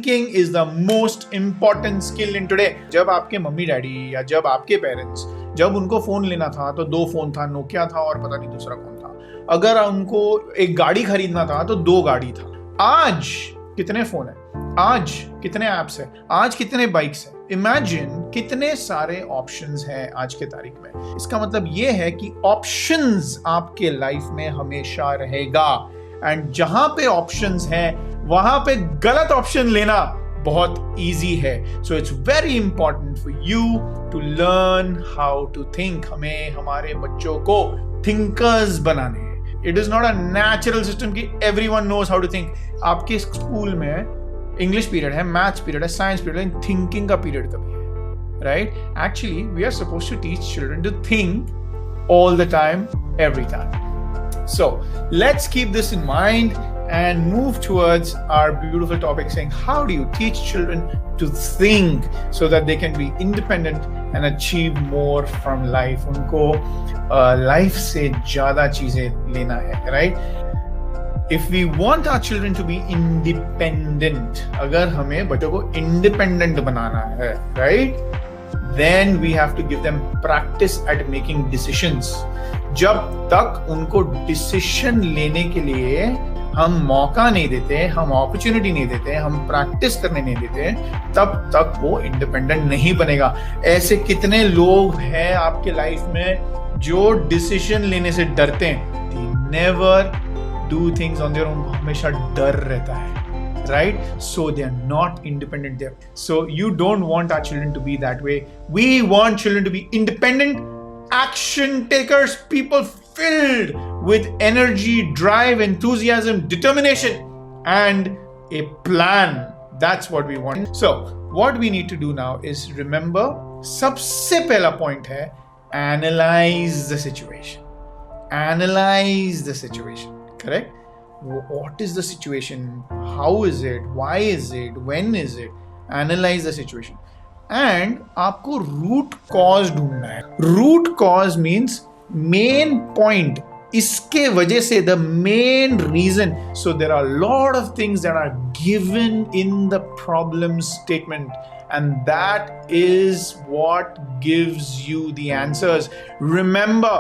Thinking is the most important skill in today. जब आपके mummy daddy या जब आपके पेरेंट्स, जब उनको फोन लेना था तो 2 फोन था, नोकिया था और पता नहीं दूसरा कौन था। अगर उनको एक गाड़ी खरीदना था तो 2 गाड़ी था। आज कितने फोन है, आज कितने ऐप्स है, आज कितने बाइक्स है। इमेजिन कितने सारे ऑप्शंस हैं आज के तारीख में। इसका मतलब ये है कि ऑप्शंस आपके लाइफ में हमेशा रहेगा, एंड जहां पे ऑप्शंस हैं वहां पे गलत ऑप्शन लेना बहुत इजी है। So it's very important for you to learn how to think. हमें हमारे बच्चों को थिंकर्स बनाने हैं। It is not a natural system कि everyone knows how to think. आपके स्कूल में इंग्लिश पीरियड है, मैथ्स पीरियड है, साइंस पीरियड है, थिंकिंग का पीरियड कभी है, right? Actually we are supposed to teach children to think all the time, every time. So let's keep this in mind and move towards our beautiful topic, saying how do you teach children to think so that they can be independent and achieve more from life. उनको life से ज़्यादा चीजें लेना है, right? If we want our children to be independent, अगर हमें बच्चों को independent बनाना है, right? Then we have to give them practice at making decisions. जब तक उनको डिसीजन लेने के लिए हम मौका नहीं देते, हम अपॉर्चुनिटी नहीं देते, हम प्रैक्टिस करने नहीं देते, तब तक वो इंडिपेंडेंट नहीं बनेगा. ऐसे कितने लोग हैं आपके लाइफ में जो डिसीजन लेने से डरते हैं. They never do things on their own. हमेशा डर रहता है, right? So they are not independent there. So you don't want our children to be that way. We want children to be independent, action takers, people filled with energy, drive, enthusiasm, determination, and a plan. That's what we want. So what we need to do now is remember, सबसे पहला point है analyze the situation. Analyze the situation, correct? What is the situation? How is it? Why is it? When is it? Analyze the situation. And आपको root cause ढूंढना है. Root cause means main point. इसके वजह से the main reason. So there are a lot of things that are given in the problem statement, and that is what gives you the answers. Remember,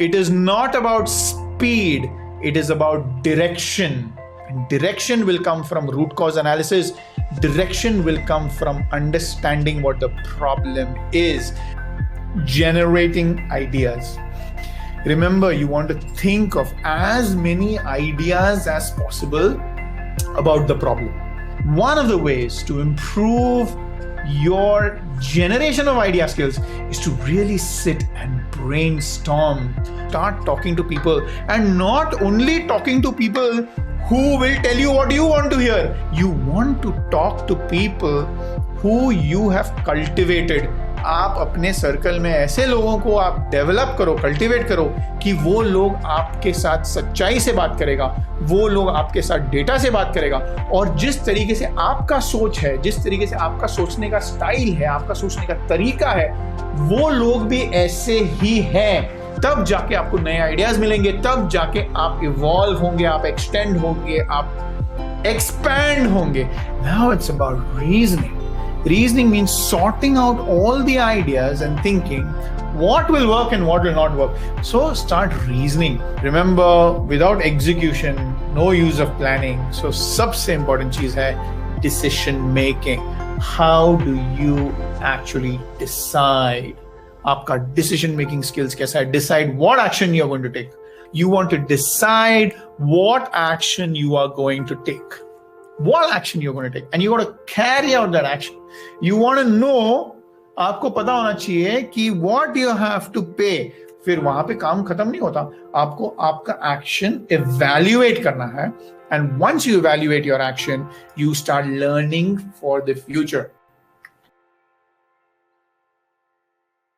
it is not about speed. It is about direction. And direction will come from root cause analysis. Direction will come from understanding what the problem is. Generating ideas. Remember, you want to think of as many ideas as possible about the problem. One of the ways to improve your generation of idea skills is to really sit and brainstorm. Start talking to people, and not only talking to people who will tell you what you want to hear. You want to talk to people who you have cultivated. आप अपने circle में ऐसे लोगों को आप develop करो, cultivate करो कि वो लोग आपके साथ सच्चाई से बात करेगा, वो लोग आपके साथ डेटा से बात करेगा, और जिस तरीके से आपका सोच है, जिस तरीके से आपका सोचने का स्टाइल है, आपका सोचने का तरीका है, वो लोग भी ऐसे ही हैं. तब जाके आपको नए आइडियाज मिलेंगे, तब जाके आप इवॉल्व होंगे, आप एक्सटेंड होंगे, आप एक्सपैंड होंगे. Now it's about reasoning. Reasoning means sorting out all the ideas and thinking what will work and what will not work. So start reasoning. Remember, without execution, no use of planning. So सबसे important चीज है decision making. How do you actually decide? आपका decision making skills कैसा है? Decide what action you are going to take. You want to decide what action you are going to take. What action you're going to take, and you got to carry out that action. You want to know, आपको पता होना चाहिए कि what you have to pay. फिर वहां पे काम खत्म नहीं होता. आपको आपका एक्शन evaluate करना है, and once you evaluate your action, you start learning for the future.